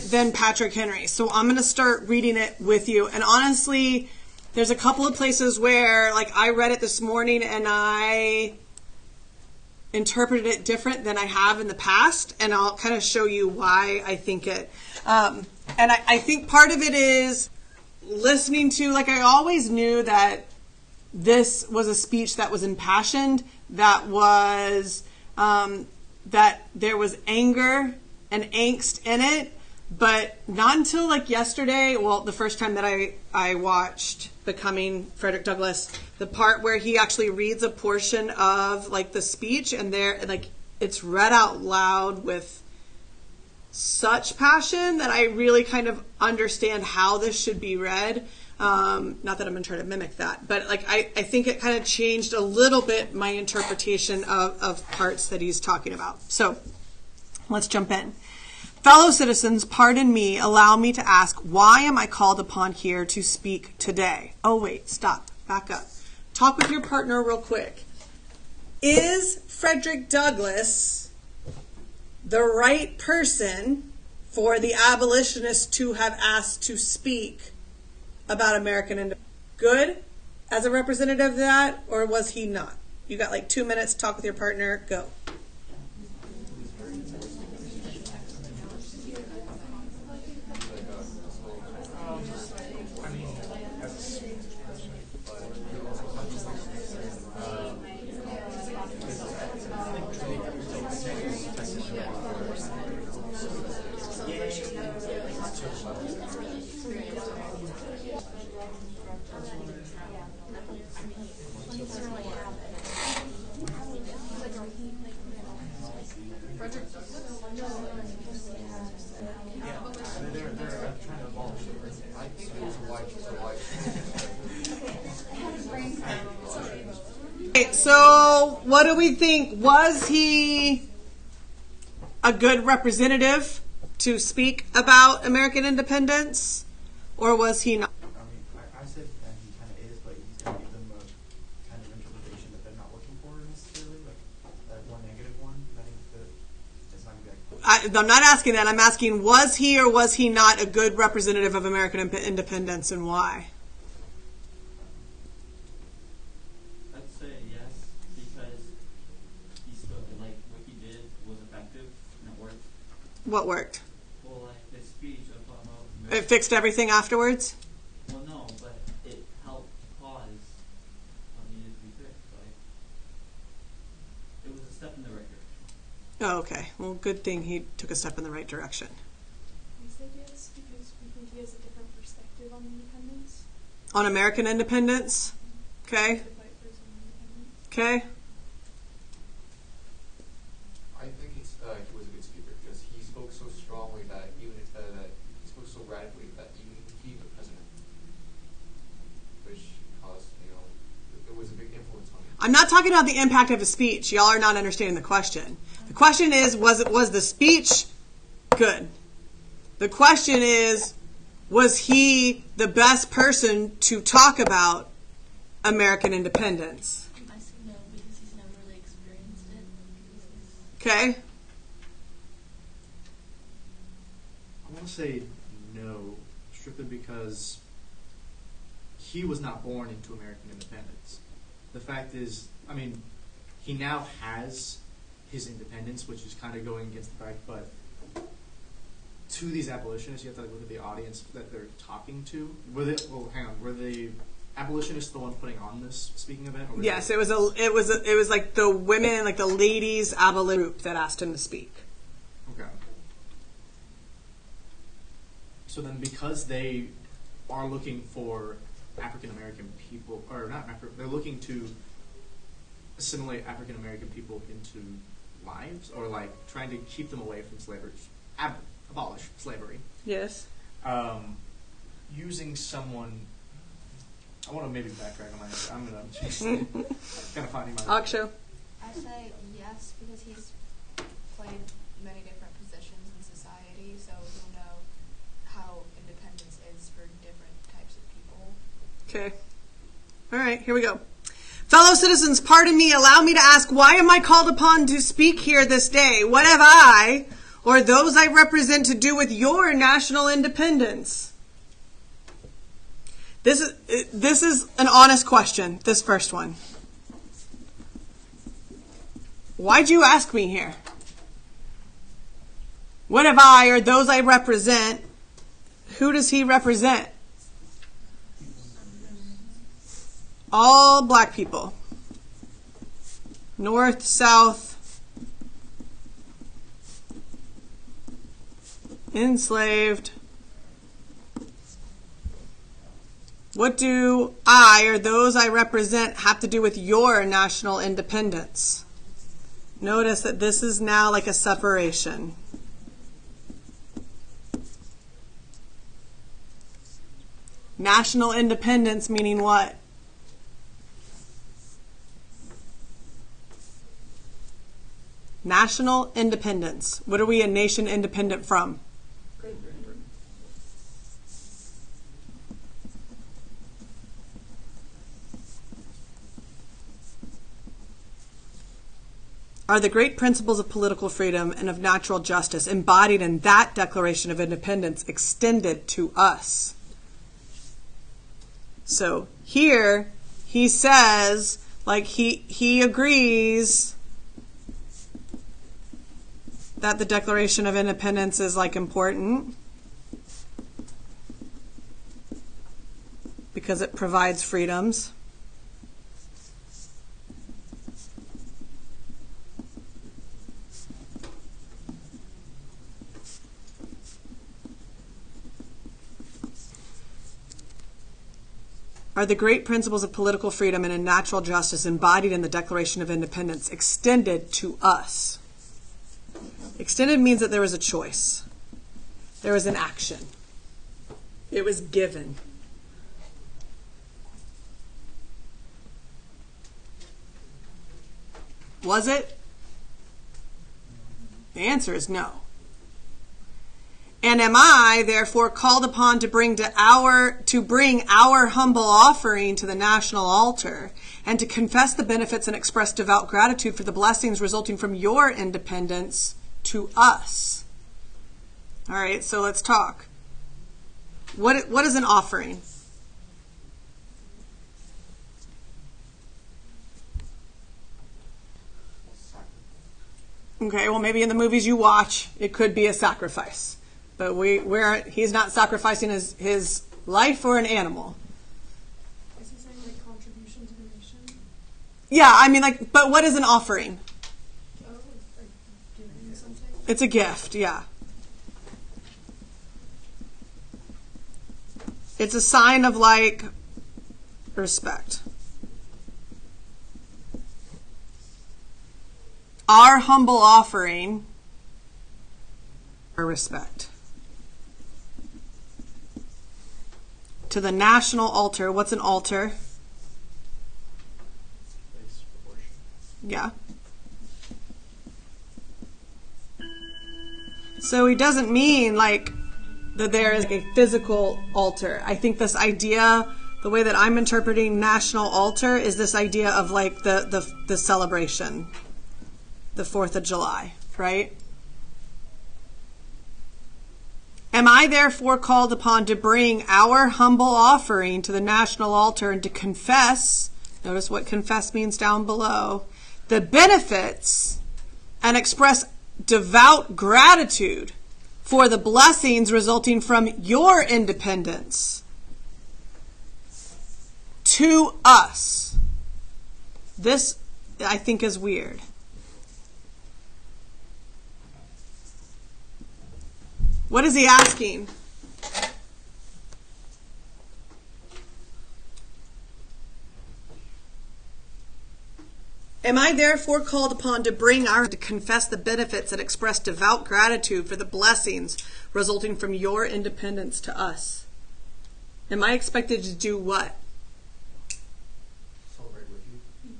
than Patrick Henry. So I'm going to start reading it with you. And honestly, there's a couple of places where, like, I read it this morning and I interpreted it different than I have in the past. And I'll kind of show you why I think it. And I think part of it is listening to, like, I always knew that this was a speech that was impassioned, that was, that there was anger and angst in it, but not until like yesterday, well, the first time that I watched Becoming Frederick Douglass, the part where he actually reads a portion of like the speech, and there, like, it's read out loud with such passion that I really kind of understand how this should be read. Not that I'm going to try to mimic that, but like I think it kind of changed a little bit my interpretation of parts that he's talking about. So let's jump in. Fellow citizens, pardon me, allow me to ask, why am I called upon here to speak today? Oh, wait, stop, back up. Talk with your partner real quick. Is Frederick Douglass the right person for the abolitionists to have asked to speak about American independence? Good as a representative of that, or was he not? You got like 2 minutes to talk with your partner. Go. So what do we think? Was he a good representative to speak about American independence, or was he not? I said that he kind of is, but he's going to give them a kind of interpretation that they're not looking for necessarily, like that one negative one. I think that it's not going to be like... I'm not asking that. I'm asking, was he or was he not a good representative of American independence, and why? What worked? Well, like the speech of about... It fixed everything afterwards? Well, no, but it helped cause what needed to be fixed. Like, it was a step in the right direction. Oh, okay. Well, good thing he took a step in the right direction. I said yes because we think he has a different perspective on independence. On American independence? Okay. The fight for his own independence. Okay. I think he was a good speaker because he spoke so strongly that even if that he spoke so radically that even he the president, which caused, it was a big influence on him. I'm not talking about the impact of his speech. Y'all are not understanding the question. The question is, was the speech good? The question is, was he the best person to talk about American independence? I say no because he's never really experienced it. Okay. I want to say no, strictly because he was not born into American independence. The fact is, I mean, he now has his independence, which is kind of going against the fact, but to these abolitionists, you have to look at the audience that they're talking to. Were the abolitionists the ones putting on this speaking event? Or Yes, it was like the women, like the ladies' abolition group that asked him to speak. Okay. So then, because they are looking for African American people, or not African, they're looking to assimilate African American people into lives, or like trying to keep them away from slavery, abolish slavery. Yes. Using someone, I want to maybe backtrack on my answer. I'm gonna just kind of finding my. Aksho. I say yes because he's played many different positions in society, so he'll know how independence is for different types of people. Okay. All right, here we go. Fellow citizens, pardon me, allow me to ask, why am I called upon to speak here this day? What have I or those I represent to do with your national independence? This is an honest question, this first one. Why'd you ask me here? What have I, or those I represent, who does he represent? All black people. North, South, enslaved. What do I, or those I represent, have to do with your national independence? Notice that this is now like a separation. National independence meaning what? National independence. What are we a nation independent from? Great Britain. Are the great principles of political freedom and of natural justice embodied in that Declaration of Independence extended to us? So here he says, like he agrees that the Declaration of Independence is like important because it provides freedoms. Are the great principles of political freedom and in natural justice embodied in the Declaration of Independence extended to us? Extended means that there was a choice. There was an action. It was given. Was it? The answer is no. And am I, therefore, called upon to bring our humble offering to the national altar and to confess the benefits and express devout gratitude for the blessings resulting from your independence to us? All right, so let's talk. What is an offering? Okay, well, maybe in the movies you watch, it could be a sacrifice. But he's not sacrificing his life or an animal. Is he saying like contribution to the nation? Yeah, I mean, like, but what is an offering? Oh, like giving something? It's a gift, yeah. It's a sign of, like, respect. Our humble offering or respect to the national altar. What's an altar? Place for worship. Yeah. So he doesn't mean like that there is a physical altar. I think this idea, the way that I'm interpreting national altar, is this idea of like the celebration, the 4th of July, right? Am I therefore called upon to bring our humble offering to the national altar and to confess, notice what confess means down below, the benefits and express devout gratitude for the blessings resulting from your independence to us? This, I think, is weird. What is he asking? Am I therefore called upon to to confess the benefits and express devout gratitude for the blessings resulting from your independence to us? Am I expected to do what? Celebrate with you.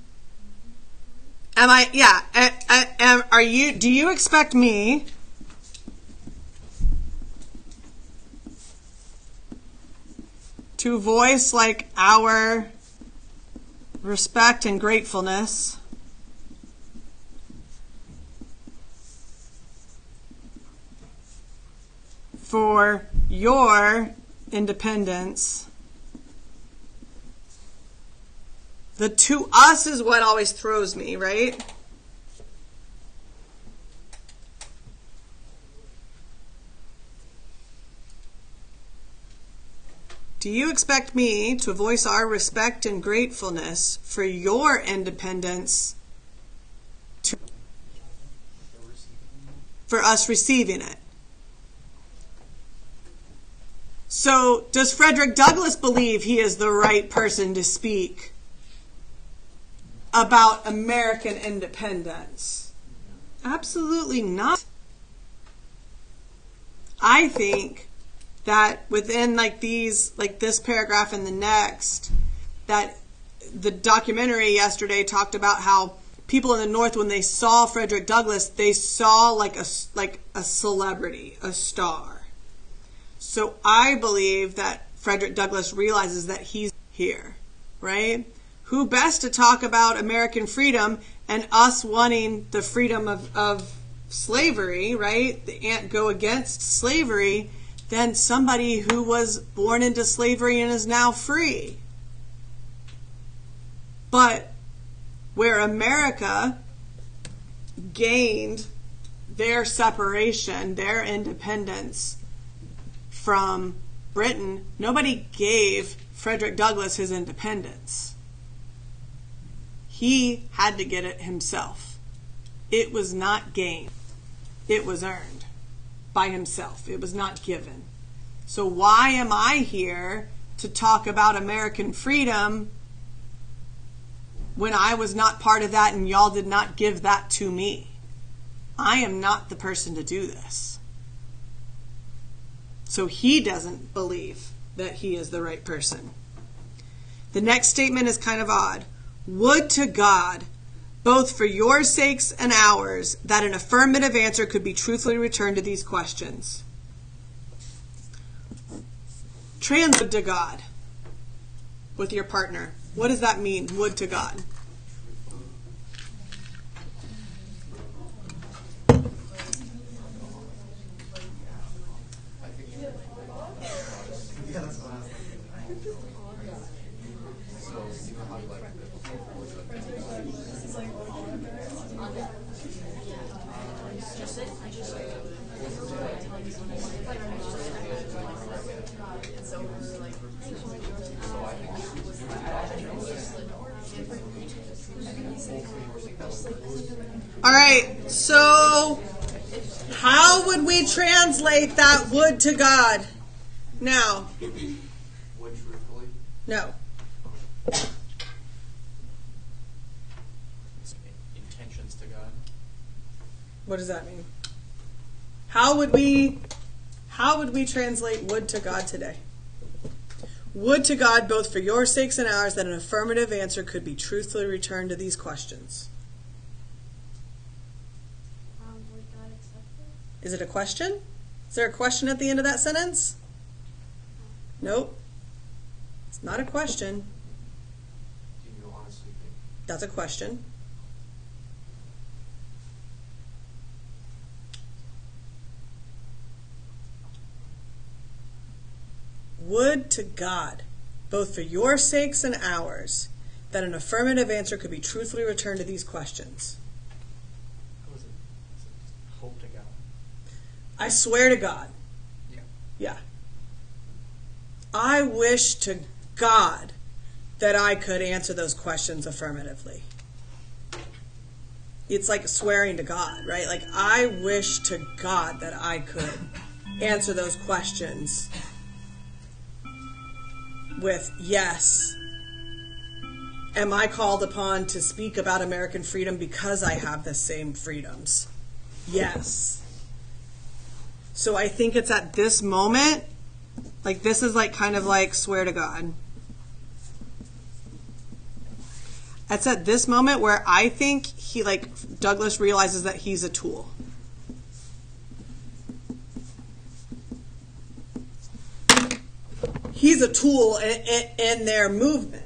Am I, yeah, do you expect me to voice like our respect and gratefulness for your independence. The to us is what always throws me, right? Do you expect me to voice our respect and gratefulness for your independence for us receiving it? So, does Frederick Douglass believe he is the right person to speak about American independence? Absolutely not. I think that within this paragraph and the next, that the documentary yesterday talked about how people in the North, when they saw Frederick Douglass, they saw like a celebrity, a star. So I believe that Frederick Douglass realizes that he's here, right? Who best to talk about American freedom and us wanting the freedom of slavery, right? Go against slavery than somebody who was born into slavery and is now free. But where America gained their separation, their independence from Britain, nobody gave Frederick Douglass his independence. He had to get it himself. It was not gained. It was earned by himself. It was not given. So why am I here to talk about American freedom when I was not part of that and y'all did not give that to me? I am not the person to do this. So he doesn't believe that he is the right person. The next statement is kind of odd. Would to God, both for your sakes and ours, that an affirmative answer could be truthfully returned to these questions. Translate to God with your partner. What does that mean, would to God? All right, so how would we translate that would to God? Now. Would truthfully? No. Intentions to God. What does that mean? How would we translate would to God today? Would to God, both for your sakes and ours, that an affirmative answer could be truthfully returned to these questions. Would God accept it? Is it a question? Is there a question at the end of that sentence? Nope. It's not a question. Do you honestly think? That's a question. Would to God, both for your sakes and ours, that an affirmative answer could be truthfully returned to these questions. How is it? Is it hope to God? I swear to God. Yeah. Yeah. I wish to God that I could answer those questions affirmatively. It's like swearing to God, right? Like, I wish to God that I could answer those questions with yes. Am I called upon to speak about American freedom because I have the same freedoms? Yes. So I think it's at this moment, like this is like kind of like swear to God. It's at this moment where I think Douglass realizes that he's a tool. He's a tool in their movement.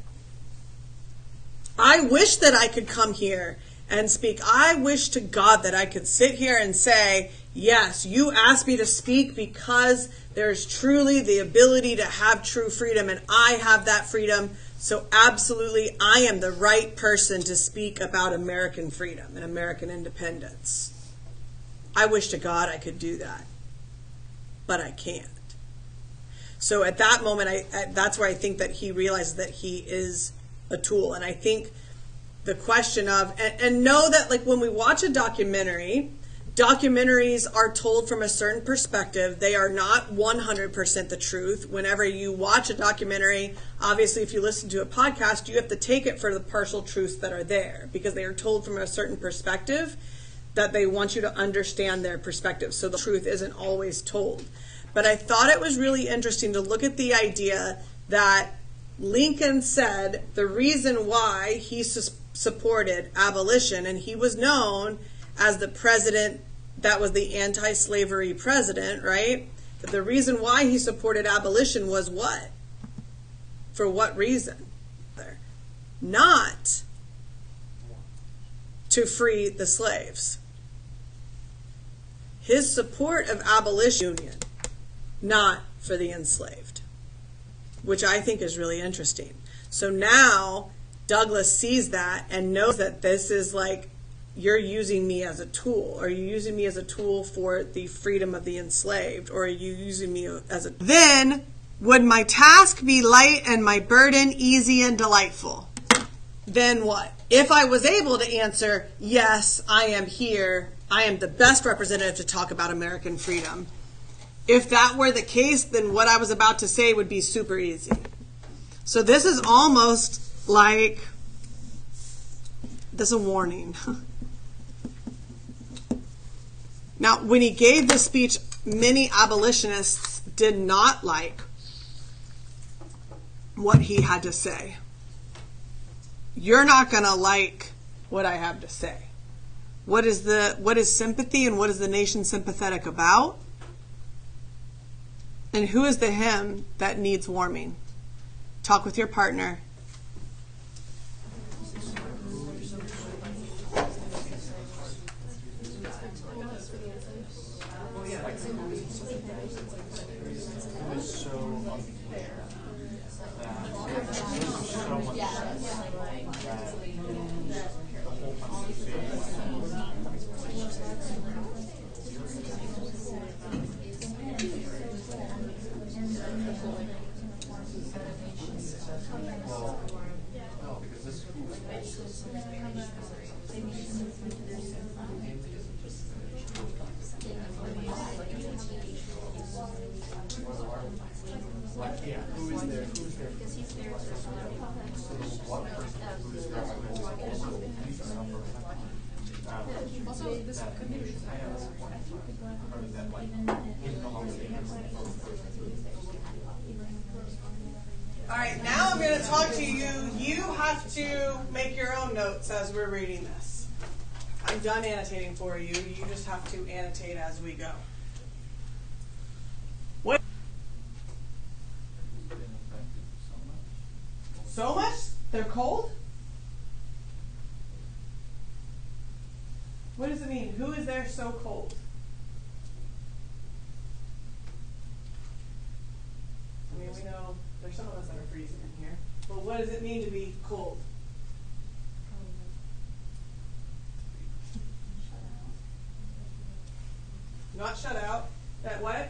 I wish that I could come here and speak. I wish to God that I could sit here and say, Yes, you asked me to speak because there's truly the ability to have true freedom, and I have that freedom. So absolutely, I am the right person to speak about American freedom and American independence. I wish to God I could do that, but I can't. So at that moment, that's where I think that he realizes that he is a tool. And I think the question of, and know that like when we watch a documentary, documentaries are told from a certain perspective. They are not 100% the truth. Whenever you watch a documentary, obviously if you listen to a podcast, you have to take it for the partial truths that are there because they are told from a certain perspective that they want you to understand their perspective. So the truth isn't always told. But I thought it was really interesting to look at the idea that Lincoln said the reason why he supported abolition, and he was known as the president that was the anti-slavery president, right? But the reason why he supported abolition was what? For what reason? Not to free the slaves. His support of abolition union, not for the enslaved, which I think is really interesting. So now Douglas sees that and knows that this is like, you're using me as a tool. Are you using me as a tool for the freedom of the enslaved? Or are you using me as a... Then, would my task be light and my burden easy and delightful? Then what? If I was able to answer, yes, I am here, I am the best representative to talk about American freedom. If that were the case, then what I was about to say would be super easy. So this is almost like, this is a warning. Now, when he gave this speech, many abolitionists did not like what he had to say. You're not going to like what I have to say. What is sympathy and what is the nation sympathetic about? And who is the him that needs warming? Talk with your partner. All right, now I'm going to talk to you. You have to make your own notes as we're reading this. I'm done annotating for you. You just have to annotate as we go. What? So much? They're cold? What does it mean? Who is there so cold? I mean, we know there's some of us that are freezing in here. But what does it mean to be cold? Not shut out. That what?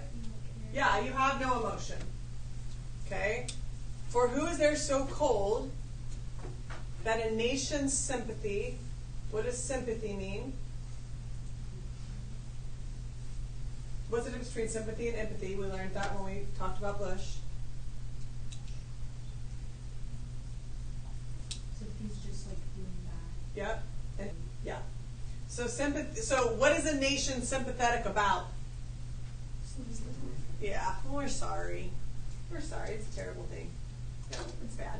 Yeah, you have no emotion. Okay? For who is there so cold that a nation's sympathy, what does sympathy mean? What's the difference between sympathy and empathy? We learned that when we talked about Bush. Sympathy's just like feeling bad. Yep. And, yeah. So sympathy. So what is a nation sympathetic about? Yeah. We're sorry. We're sorry. It's a terrible thing. Yeah, it's bad.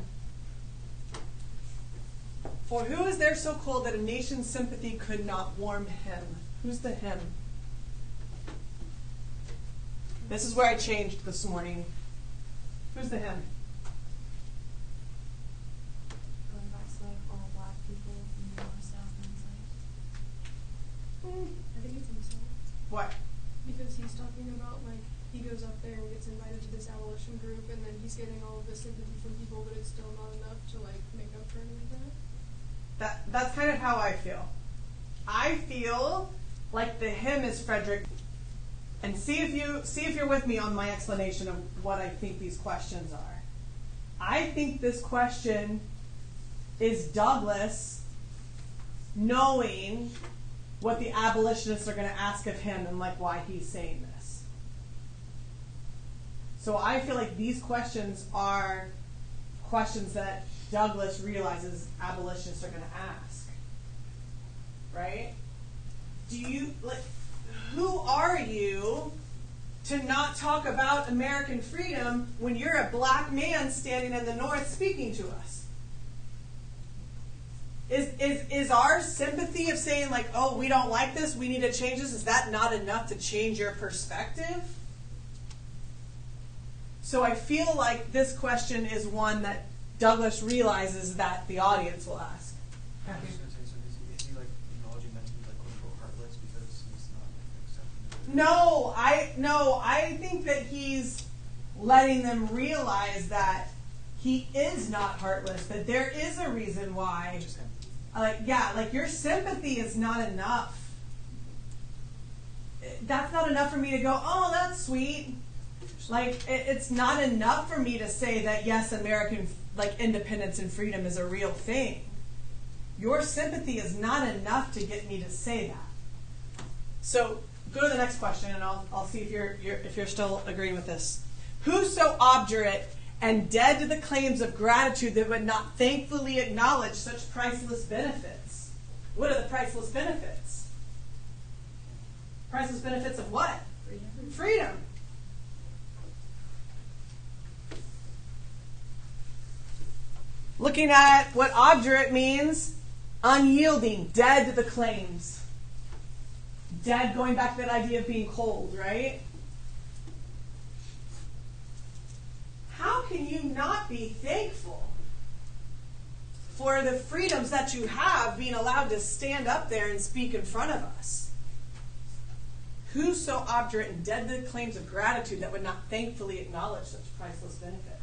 For who is there so cold that a nation's sympathy could not warm him? Who's the him? This is where I changed this morning. Who's the him? Going back to like all black people in the North, South, and South. I think it's himself. What? because he's talking about, like, he goes up there and gets invited to this abolition group, and then he's getting all of this sympathy from people, but it's still not enough to, like, make up for any of that. That's kind of how I feel. I feel like the him is Frederick, and see if you're with me on my explanation of what I think these questions are. I think this question is Douglas knowing what the abolitionists are going to ask of him and like why he's saying this. So I feel like these questions are questions that Douglas realizes abolitionists are going to ask. Right? Who are you to not talk about American freedom when you're a black man standing in the North speaking to us? Is our sympathy of saying, like, oh, we don't like this, we need to change this, is that not enough to change your perspective? So I feel like this question is one that Douglas realizes that the audience will ask. I was just going to say, so is he like acknowledging that he's like quote unquote heartless because he's not like accepting the I think that he's letting them realize that he is not heartless, that there is a reason why. just empty. Your sympathy is not enough. That's not enough for me to go, oh, that's sweet. It's not enough for me to say that, yes, American, independence and freedom is a real thing. Your sympathy is not enough to get me to say that. So go to the next question, and I'll see if you're still agreeing with this. Who's so obdurate and dead to the claims of gratitude that would not thankfully acknowledge such priceless benefits? What are the priceless benefits? Priceless benefits of what? Freedom. Looking at what obdurate means, unyielding, dead to the claims. Dead, going back to that idea of being cold, right? How can you not be thankful for the freedoms that you have being allowed to stand up there and speak in front of us? Who's so obdurate and dead to the claims of gratitude that would not thankfully acknowledge such priceless benefits?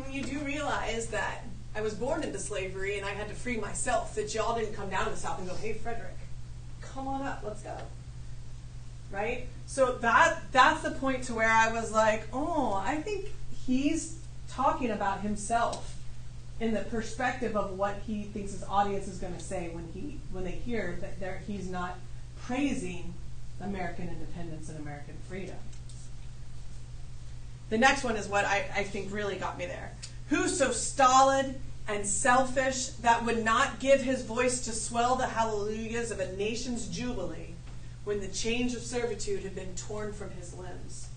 You do realize that I was born into slavery and I had to free myself, that y'all didn't come down to the South and go, hey, Frederick, come on up, let's go. Right? So that's the point to where I was like, oh, I think he's talking about himself in the perspective of what he thinks his audience is going to say when they hear that he's not praising American independence and American freedom. The next one is what I think really got me there. Who's so stolid and selfish that would not give his voice to swell the hallelujahs of a nation's jubilee when the chains of servitude had been torn from his limbs?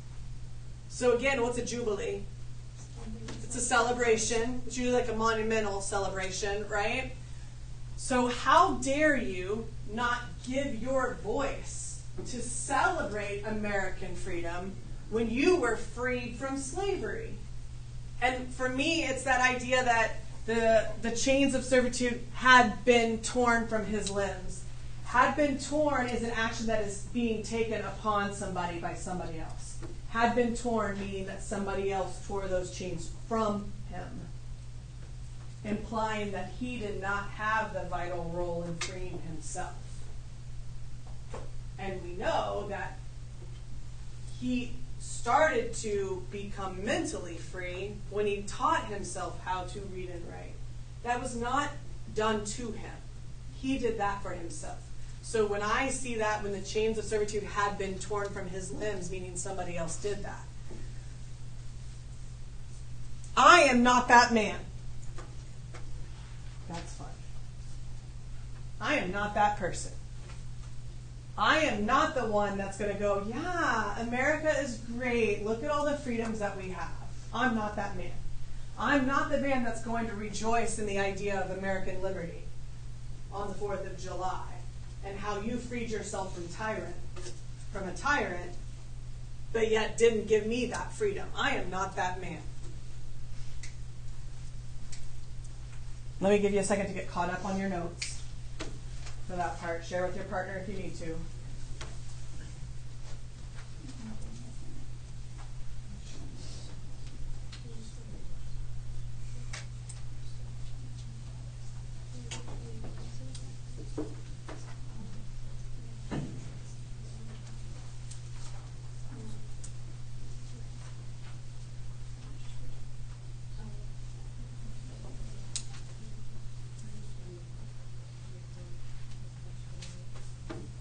So again, what's a jubilee? It's a celebration. It's usually like a monumental celebration, right? So how dare you not give your voice to celebrate American freedom when you were freed from slavery? And for me, it's that idea that the chains of servitude had been torn from his limbs. Had been torn is an action that is being taken upon somebody by somebody else. Had been torn meaning that somebody else tore those chains from him, implying that he did not have the vital role in freeing himself. And we know that he started to become mentally free when he taught himself how to read and write. That was not done to him. He did that for himself. So when I see that, when the chains of servitude had been torn from his limbs, meaning somebody else did that, I am not that man. That's fun. I am not that person. I am not the one that's going to go, yeah, America is great. Look at all the freedoms that we have. I'm not that man. I'm not the man that's going to rejoice in the idea of American liberty on the 4th of July and how you freed yourself from a tyrant, but yet didn't give me that freedom. I am not that man. Let me give you a second to get caught up on your notes for that part. Share with your partner if you need to.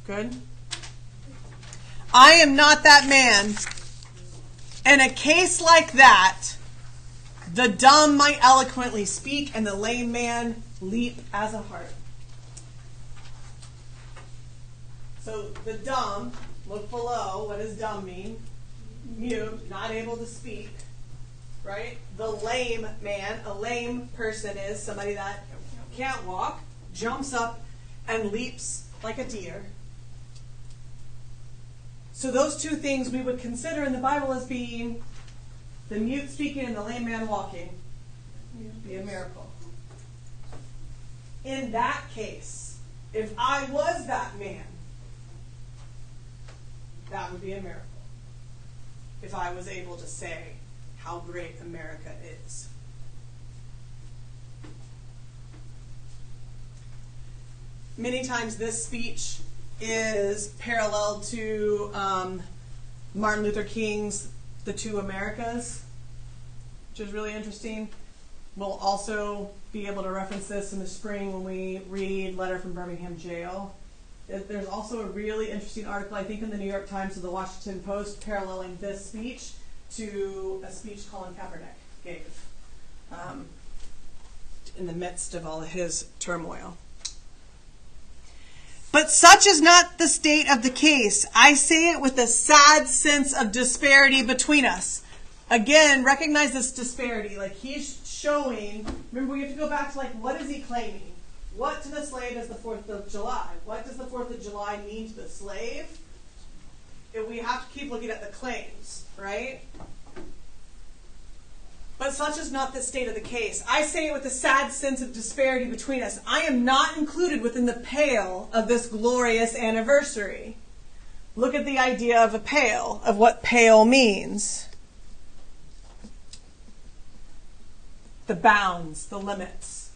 Good. I am not that man. In a case like that, the dumb might eloquently speak, and the lame man leap as a hart. So the dumb, look below. What does dumb mean? Mute, not able to speak. Right? The lame man, a lame person is somebody that can't walk, jumps up and leaps like a deer. So those two things we would consider in the Bible as being the mute speaking and the lame man walking. Be a miracle. In that case, if I was that man, that would be a miracle. If I was able to say how great America is. Many times this speech is parallel to Martin Luther King's The Two Americas, which is really interesting. We'll also be able to reference this in the spring when we read Letter from Birmingham Jail. There's also a really interesting article, I think, in the New York Times or the Washington Post paralleling this speech to a speech Colin Kaepernick gave in the midst of all of his turmoil. But such is not the state of the case. I say it with a sad sense of disparity between us. Again, recognize this disparity. Like he's showing, remember we have to go back to what is he claiming? What to the slave is the 4th of July? What does the 4th of July mean to the slave? We have to keep looking at the claims, right? But such is not the state of the case. I say it with a sad sense of disparity between us. I am not included within the pale of this glorious anniversary. Look at the idea of a pale, of what pale means. The bounds, the limits.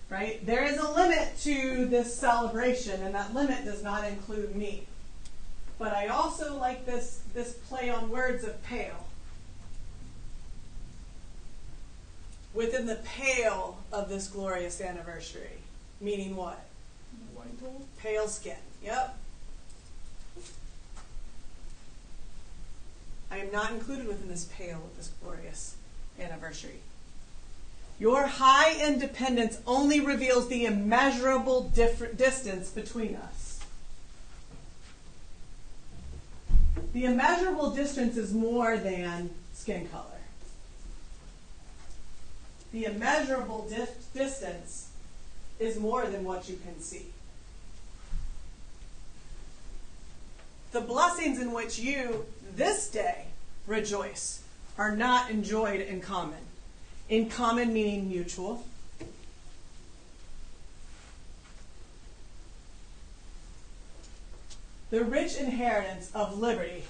Right? There is a limit to this celebration, and that limit does not include me. But I also like this play on words of pale. Within the pale of this glorious anniversary. Meaning what? Pale skin. Yep. I am not included within this pale of this glorious anniversary. Your high independence only reveals the immeasurable distance between us. The immeasurable distance is more than skin color. The immeasurable distance is more than what you can see. The blessings in which you, this day, rejoice are not enjoyed in common. In common meaning mutual. The rich inheritance of liberty,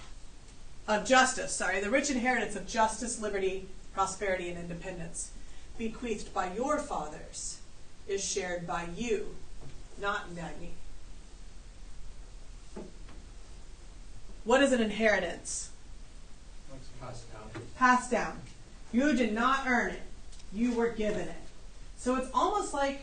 the rich inheritance of justice, liberty, prosperity, and independence, bequeathed by your fathers, is shared by you, not by me. What is an inheritance? Passed down. Passed down. You did not earn it. You were given it. So it's almost like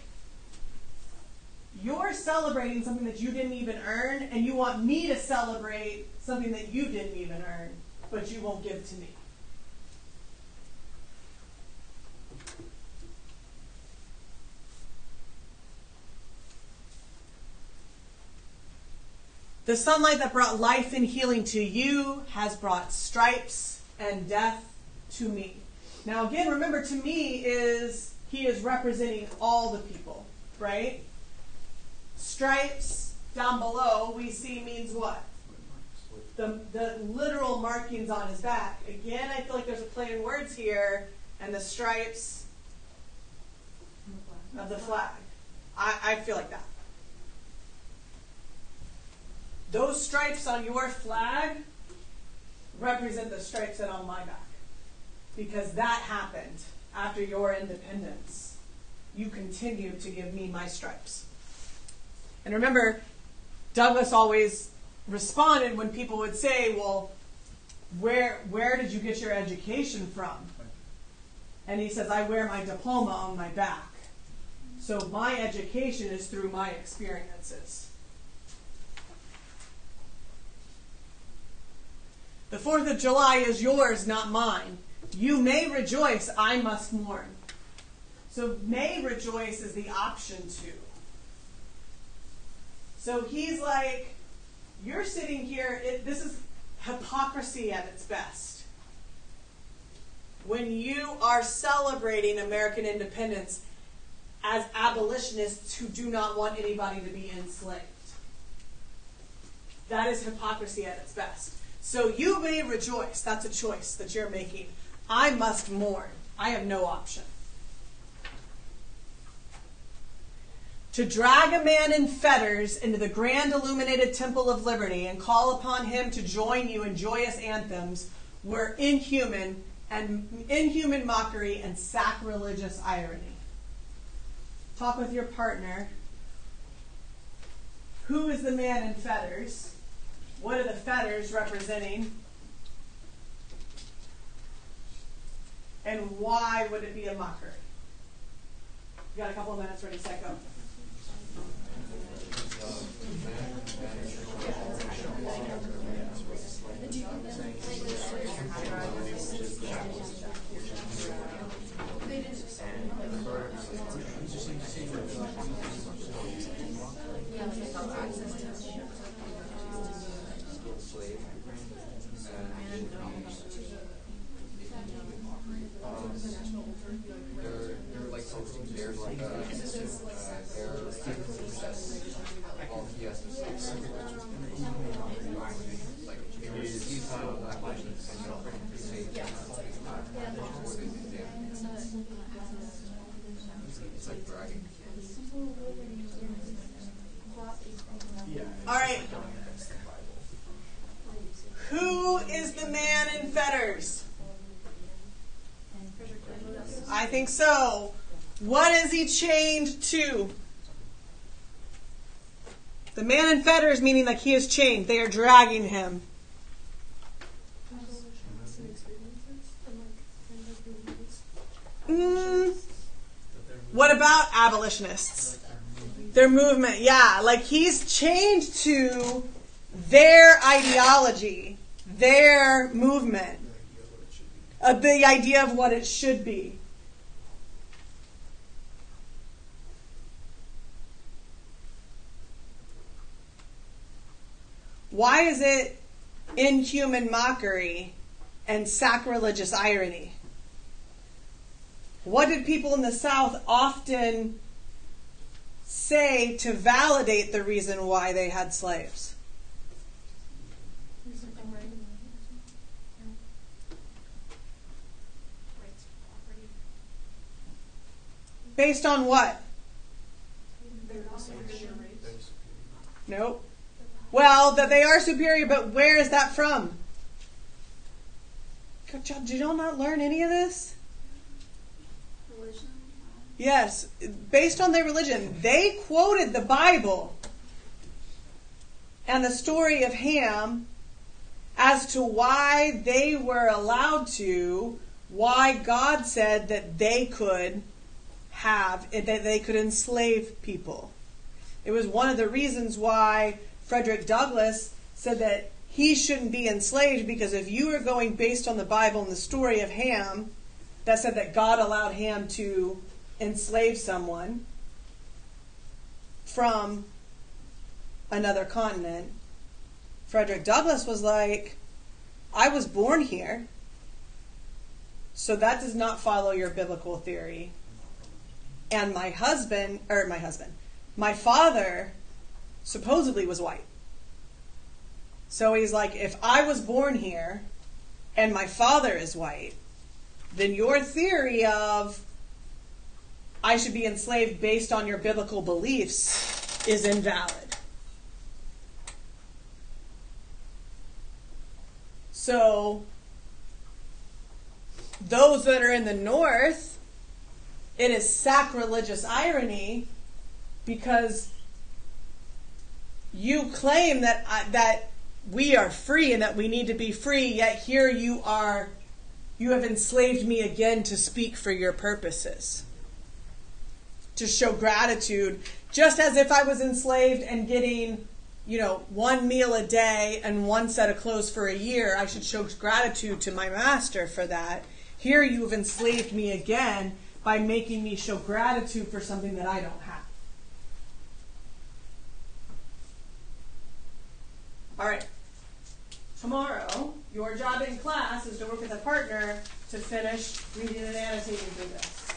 you're celebrating something that you didn't even earn, and you want me to celebrate something that you didn't even earn, but you won't give to me. The sunlight that brought life and healing to you has brought stripes and death to me. Now again, remember, to me he is representing all the people, right? Stripes down below we see means what? The literal markings on his back. Again, I feel like there's a play in words here, and the stripes of the flag. I feel like that. Those stripes on your flag represent the stripes that are on my back. Because that happened after your independence. You continue to give me my stripes. And remember, Douglas always responded when people would say, well, where did you get your education from? And he says, I wear my diploma on my back. So my education is through my experiences. 4th of July is yours, not mine. You may rejoice, I must mourn. So may rejoice is the option to. So he's like, you're sitting here, this is hypocrisy at its best. When you are celebrating American independence as abolitionists who do not want anybody to be enslaved. That is hypocrisy at its best. So you may rejoice. That's a choice that you're making. I must mourn. I have no option. To drag a man in fetters into the grand illuminated temple of liberty and call upon him to join you in joyous anthems were inhuman mockery and sacrilegious irony. Talk with your partner. Who is the man in fetters? What are the fetters representing? And why would it be a mockery? You got a couple of minutes, ready, set, go. They're like posting theirs like their all he has to say like he's abolitionist and say it's like bragging. All right. Who is the man in fetters? I think so. What is he chained to? The man in fetters, meaning like he is chained. They are dragging him. What about abolitionists? Their movement, yeah. Like he's chained to their ideology, their movement, the idea of what it should be. Why is it inhuman mockery and sacrilegious irony? What did people in the South often say to validate the reason why they had slaves? Based on what? Nope. Well, that they are superior, but where is that from? Did y'all not learn any of this? Religion? Yes, based on their religion. They quoted the Bible and the story of Ham as to why they were allowed to, why God said that they could that they could enslave people. It was one of the reasons why Frederick Douglass said that he shouldn't be enslaved, because if you were going based on the Bible and the story of Ham, that said that God allowed Ham to enslave someone from another continent, Frederick Douglass was like, I was born here, so that does not follow your biblical theory. And my father supposedly was white. So he's like, if I was born here and my father is white, then your theory of I should be enslaved based on your biblical beliefs is invalid. So those that are in the North, it is sacrilegious irony because you claim that we are free and that we need to be free, yet here you have enslaved me again to speak for your purposes, to show gratitude, just as if I was enslaved and getting one meal a day and one set of clothes for a year, I should show gratitude to my master for that. Here you have enslaved me again by making me show gratitude for something that I don't have. All right. Tomorrow, your job in class is to work with a partner to finish reading and annotating through this.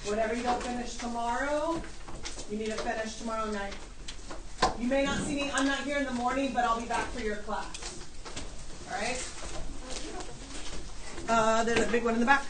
Whatever you don't finish tomorrow, you need to finish tomorrow night. You may not see me, I'm not here in the morning, but I'll be back for your class. All right? There's a big one in the back.